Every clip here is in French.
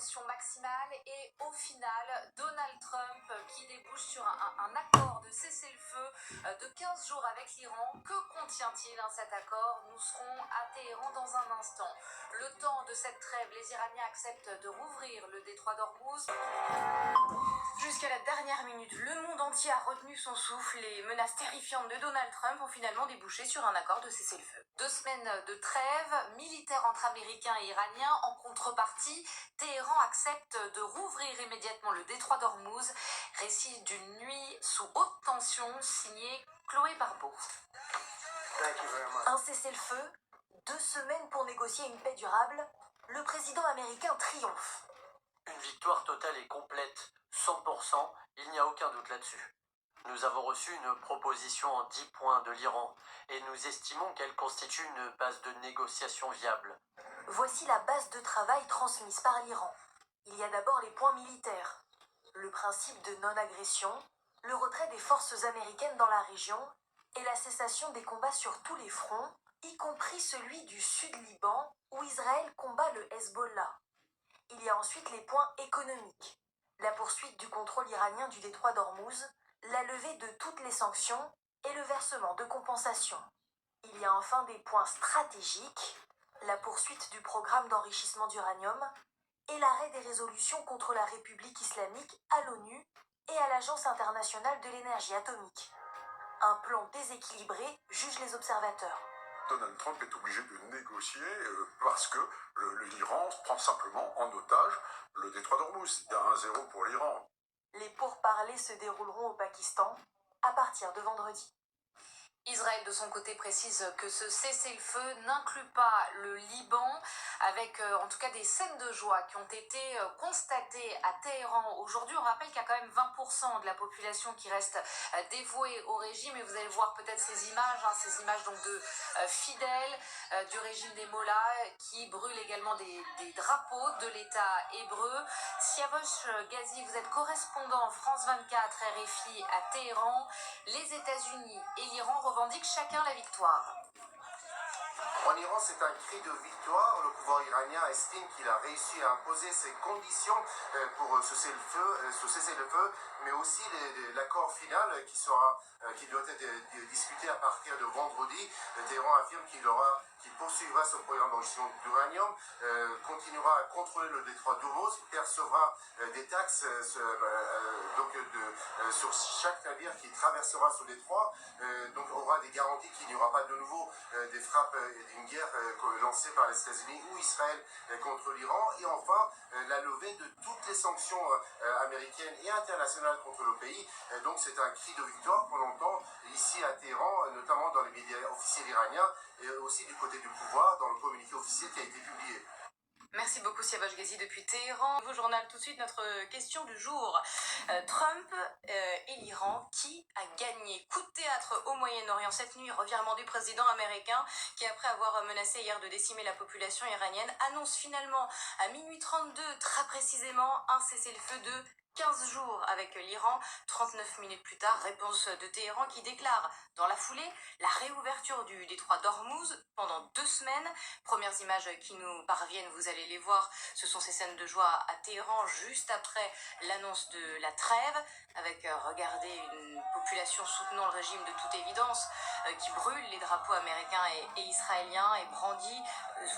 tension maximale et au final, Donald Trump qui débouche sur un accord de cessez-le-feu de 15 jours avec l'Iran. Que contient-il cet accord? Nous serons à Téhéran dans un instant. Le temps de cette trêve, les Iraniens acceptent de rouvrir le détroit d'Ormuz. Jusqu'à la dernière minute, le monde entier a retenu son souffle. Les menaces terrifiantes de Donald Trump ont finalement débouché sur un accord de cessez-le-feu. 2 semaines de trêve militaire entre Américains et Iraniens. En contrepartie, Téhéran accepte de rouvrir immédiatement le détroit d'Ormuz. Récit d'une nuit sous haute tension, signé Chloé Barbeau. Un cessez-le-feu, 2 semaines pour négocier une paix durable. Le président américain triomphe. Une victoire totale et complète, 100%, il n'y a aucun doute là-dessus. Nous avons reçu une proposition en 10 points de l'Iran et nous estimons qu'elle constitue une base de négociation viable. Voici la base de travail transmise par l'Iran. Il y a d'abord les points militaires. Le principe de non-agression, le retrait des forces américaines dans la région et la cessation des combats sur tous les fronts, y compris celui du Sud-Liban où Israël combat le Hezbollah. Il y a ensuite les points économiques, la poursuite du contrôle iranien du détroit d'Ormuz, la levée de toutes les sanctions et le versement de compensations. Il y a enfin des points stratégiques, la poursuite du programme d'enrichissement d'uranium et l'arrêt des résolutions contre la République islamique à l'ONU et à l'Agence internationale de l'énergie atomique. Un plan déséquilibré, jugent les observateurs. Donald Trump est obligé de négocier parce que l'Iran prend simplement en otage le détroit d'Ormuz. Il y a 1-0 pour l'Iran. Les pourparlers se dérouleront au Pakistan à partir de vendredi. Israël, de son côté, précise que ce cessez-le-feu n'inclut pas le Liban, avec en tout cas des scènes de joie qui ont été constatées à Téhéran aujourd'hui. On rappelle qu'il y a quand même 20% de la population qui reste dévouée au régime, et vous allez voir peut-être ces images donc de fidèles du régime des Mollahs qui brûlent également des drapeaux de l'État hébreu. Siavash Ghazi, vous êtes correspondant France 24 RFI à Téhéran. Les États-Unis et l'Iran revendiquent chacun la victoire. En Iran, c'est un cri de victoire. Le pouvoir iranien estime qu'il a réussi à imposer ses conditions pour ce cessez-le-feu, mais aussi l'accord final qui doit être discuté à partir de vendredi. Téhéran affirme qu'il poursuivra son programme d'enrichissement d'uranium, continuera à contrôler le détroit d'Ormuz, percevra des taxes sur chaque navire qui traversera ce détroit, donc aura des garanties qu'il n'y aura pas de nouveau des frappes d'une guerre lancée par les États-Unis ou Israël contre l'Iran, et enfin la levée de toutes les sanctions américaines et internationales contre le pays. Donc c'est un cri de victoire qu'on entend ici à Téhéran, notamment dans les médias officiels iraniens et aussi du côté du pouvoir dans le communiqué officiel qui a été publié. Merci beaucoup Siavash Ghazi depuis Téhéran. Nouveau journal, tout de suite notre question du jour. Trump et l'Iran, qui a gagné? Coup de théâtre au Moyen-Orient cette nuit, revirement du président américain qui, après avoir menacé hier de décimer la population iranienne, annonce finalement à minuit 32 très précisément un cessez-le-feu de 15 jours avec l'Iran. 39 minutes plus tard, réponse de Téhéran qui déclare dans la foulée la réouverture du détroit d'Ormuz pendant 2 semaines. Premières images qui nous parviennent, vous allez les voir, ce sont ces scènes de joie à Téhéran juste après l'annonce de la trêve, avec, regardez, une population soutenant le régime de toute évidence, qui brûle les drapeaux américains et israéliens et brandit,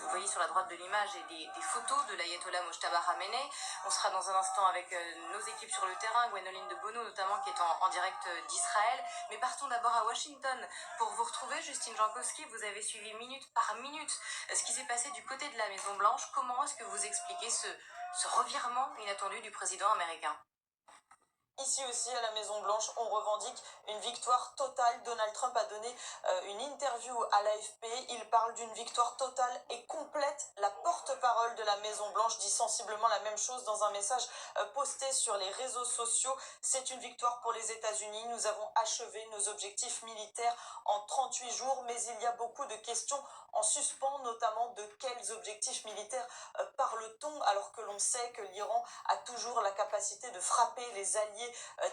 vous voyez sur la droite de l'image, des photos de l'ayatollah Mojtaba Khamenei. On sera dans un instant avec nos équipes sur le terrain, Gwendoline de Bono notamment qui est en direct d'Israël. Mais partons d'abord à Washington pour vous retrouver. Justine Jankowski, vous avez suivi minute par minute ce qui s'est passé du côté de la Maison-Blanche. Comment est-ce que vous expliquez ce revirement inattendu du président américain? Ici aussi, à la Maison-Blanche, on revendique une victoire totale. Donald Trump a donné une interview à l'AFP. Il parle d'une victoire totale et complète. La porte-parole de la Maison-Blanche dit sensiblement la même chose dans un message posté sur les réseaux sociaux. C'est une victoire pour les États-Unis. Nous avons achevé nos objectifs militaires en 38 jours, mais il y a beaucoup de questions en suspens, notamment de quels objectifs militaires parle-t-on, alors que l'on sait que l'Iran a toujours la capacité de frapper les alliés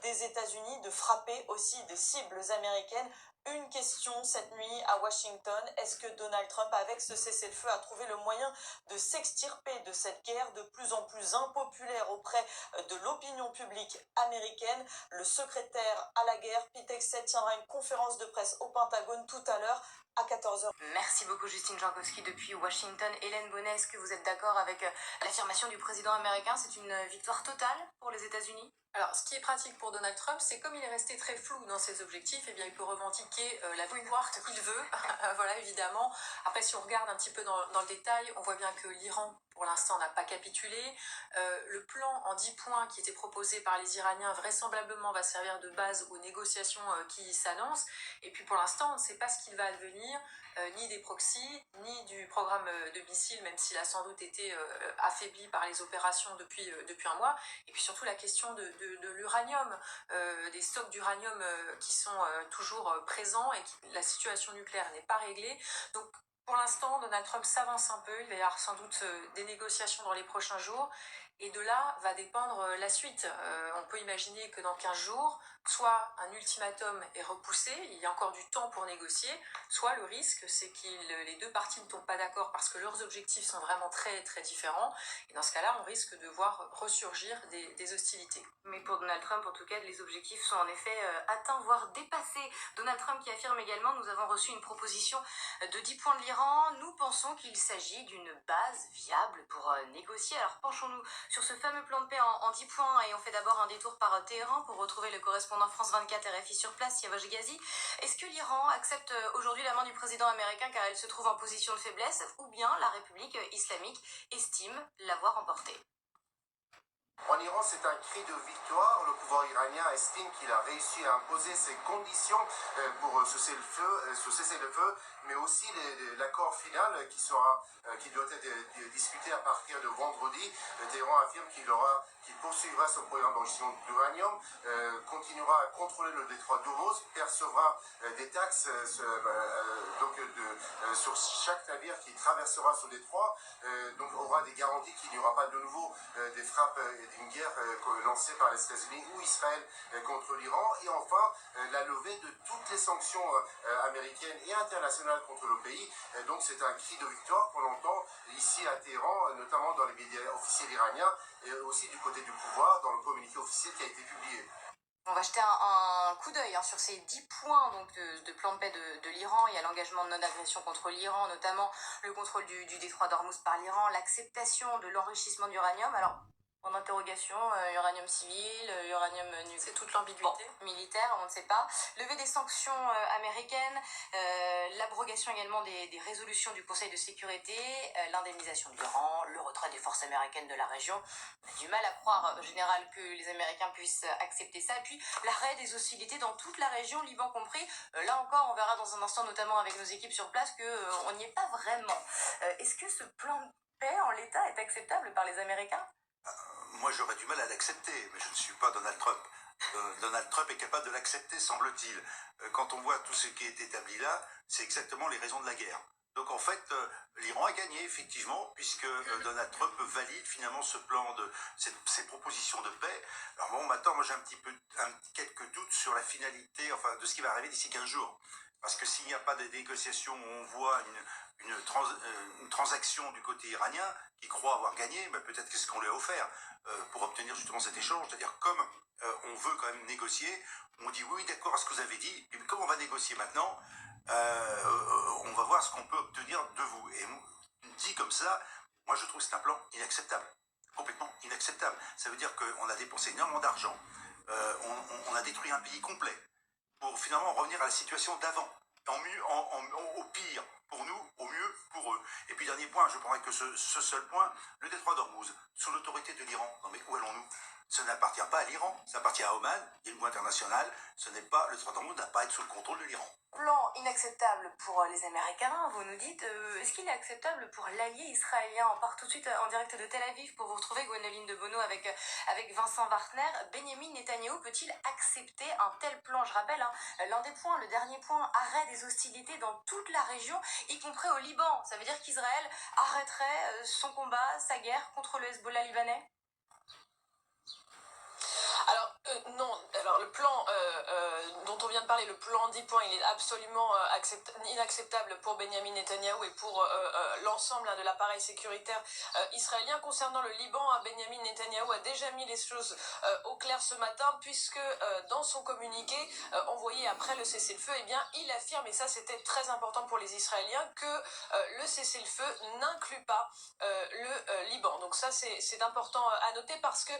des États-Unis, de frapper aussi des cibles américaines. Une question cette nuit à Washington, est-ce que Donald Trump, avec ce cessez-le-feu, a trouvé le moyen de s'extirper de cette guerre de plus en plus impopulaire auprès de l'opinion publique américaine? Le secrétaire à la guerre, Pete Hegseth, tiendra une conférence de presse au Pentagone tout à l'heure à 14h. Merci beaucoup Justine Jankowski depuis Washington. Hélène Bonnet, est-ce que vous êtes d'accord avec l'affirmation du président américain? C'est une victoire totale pour les États-Unis? Alors, ce qui est pratique pour Donald Trump, c'est comme il est resté très flou dans ses objectifs, eh bien, il peut revendiquer la victoire qu'il veut, voilà, évidemment. Après, si on regarde un petit peu dans le détail, on voit bien que l'Iran, pour l'instant, n'a pas capitulé. Le plan en 10 points qui était proposé par les Iraniens, vraisemblablement, va servir de base aux négociations qui s'annoncent. Et puis, pour l'instant, on ne sait pas ce qu'il va advenir, ni des proxys, ni du programme de missiles, même s'il a sans doute été affaibli par les opérations depuis un mois. Et puis surtout la question de l'uranium, des stocks d'uranium qui sont toujours présents et la situation nucléaire n'est pas réglée. Donc pour l'instant, Donald Trump s'avance un peu, il va y avoir sans doute des négociations dans les prochains jours. Et de là va dépendre la suite. On peut imaginer que dans 15 jours, soit un ultimatum est repoussé, il y a encore du temps pour négocier, soit le risque, c'est que les deux parties ne tombent pas d'accord parce que leurs objectifs sont vraiment très très différents. Et dans ce cas-là, on risque de voir ressurgir des hostilités. Mais pour Donald Trump, en tout cas, les objectifs sont en effet atteints, voire dépassés. Donald Trump qui affirme également, nous avons reçu une proposition de 10 points de l'Iran. Nous pensons qu'il s'agit d'une base viable pour négocier. Alors penchons-nous sur ce fameux plan de paix en 10 points et on fait d'abord un détour par Téhéran pour retrouver le correspondant France 24 RFI sur place, Siavash Ghazi. Est-ce que l'Iran accepte aujourd'hui la main du président américain car elle se trouve en position de faiblesse ou bien la République islamique estime l'avoir emporté? En Iran, c'est un cri de victoire. Le pouvoir iranien estime qu'il a réussi à imposer ses conditions pour ce cessez-le-feu, mais aussi l'accord final qui doit être discuté à partir de vendredi. Téhéran affirme qu'il poursuivra son programme d'enrichissement d'uranium, continuera à contrôler le détroit d'Ormuz, percevra des taxes sur chaque navire qui traversera ce détroit, donc aura des garanties qu'il n'y aura pas de nouveau des frappes d'une guerre lancée par les États-Unis ou Israël contre l'Iran, et enfin la levée de toutes les sanctions américaines et internationales contre le pays. Donc c'est un cri de victoire qu'on entend ici à Téhéran, notamment dans les médias officiels iraniens et aussi du côté du pouvoir dans le communiqué officiel qui a été publié. On va jeter un coup d'œil sur ces 10 points donc, de plan de paix de l'Iran. Il y a l'engagement de non-agression contre l'Iran, notamment le contrôle du détroit d'Ormuz par l'Iran, l'acceptation de l'enrichissement d'uranium. Alors, en interrogation, uranium civil, uranium nucléaire. C'est toute l'ambiguïté. Bon, militaire, on ne sait pas. Lever des sanctions américaines, l'abrogation également des résolutions du Conseil de sécurité, l'indemnisation de l'Iran, le retrait des forces américaines de la région. On a du mal à croire, général, que les Américains puissent accepter ça. Et puis, l'arrêt des hostilités dans toute la région, Liban compris. Là encore, on verra dans un instant, notamment avec nos équipes sur place, qu'on n'y est pas vraiment. Est-ce que ce plan de paix en l'état est acceptable par les Américains? Moi, j'aurais du mal à l'accepter, mais je ne suis pas Donald Trump. Donald Trump est capable de l'accepter, semble-t-il. Quand on voit tout ce qui est établi là, c'est exactement les raisons de la guerre. Donc en fait, l'Iran a gagné, effectivement, puisque Donald Trump valide finalement ce plan ces propositions de paix. Alors bon, maintenant, moi j'ai quelques doutes sur la finalité, enfin, de ce qui va arriver d'ici 15 jours. Parce que s'il n'y a pas de négociations où on voit une transaction du côté iranien qui croit avoir gagné, ben peut-être qu'est-ce qu'on lui a offert pour obtenir justement cet échange. C'est-à-dire comme on veut quand même négocier, on dit oui d'accord à ce que vous avez dit, et comme on va négocier maintenant, on va voir ce qu'on peut obtenir de vous. Et dit comme ça, moi je trouve que c'est un plan inacceptable, complètement inacceptable. Ça veut dire qu'on a dépensé énormément d'argent, on a détruit un pays complet pour finalement revenir à la situation d'avant, au pire pour nous, au mieux pour eux. Et puis dernier point, je prendrai que ce seul point, le détroit d'Ormuz, sous l'autorité de l'Iran. Non mais où allons-nous? Ça n'appartient pas à l'Iran, ça appartient à Oman, il y a une voie internationale, le détroit d'Ormuz n'a pas à être sous le contrôle de l'Iran. Plan inacceptable pour les Américains, vous nous dites. Est-ce qu'il est acceptable pour l'allié israélien? On part tout de suite en direct de Tel Aviv pour vous retrouver, Gwénoline de Bono, avec Vincent Wartner. Benjamin Netanyahou peut-il accepter un tel plan? Je rappelle, l'un des points, le dernier point, arrêt des hostilités dans toute la région, y compris au Liban. Ça veut dire qu'Israël arrêterait son combat, sa guerre contre le Hezbollah libanais? Alors, non, alors le plan dont on vient de parler, le plan 10 points, il est absolument inacceptable pour Benjamin Netanyahou et pour l'ensemble de l'appareil sécuritaire israélien. Concernant le Liban, Benjamin Netanyahou a déjà mis les choses au clair ce matin, puisque dans son communiqué envoyé après le cessez-le-feu, eh bien, il affirme, et ça c'était très important pour les Israéliens, que le cessez-le-feu n'inclut pas le Liban. Donc ça c'est important à noter, parce que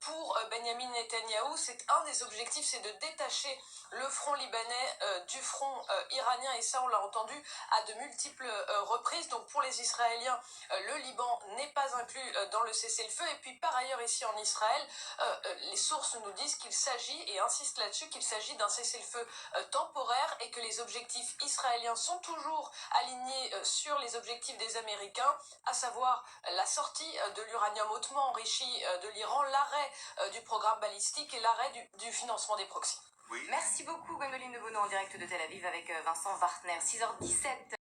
pour Benjamin Netanyahou, c'est un des objectifs, c'est de détacher le front libanais du front iranien, et ça on l'a entendu à de multiples reprises. Donc pour les Israéliens, le Liban n'est pas inclus dans le cessez-le-feu. Et puis par ailleurs, ici en Israël, les sources nous disent qu'il s'agit, et insistent là-dessus, qu'il s'agit d'un cessez-le-feu temporaire, et que les objectifs israéliens sont toujours alignés sur les objectifs des Américains, à savoir la sortie de l'uranium hautement enrichi de l'Iran, l'arrêt du programme balistique et l'arrêt du financement des proxys. Oui. Merci beaucoup Gwendoline de Bono en direct de Tel Aviv avec Vincent Wartner. 6h17.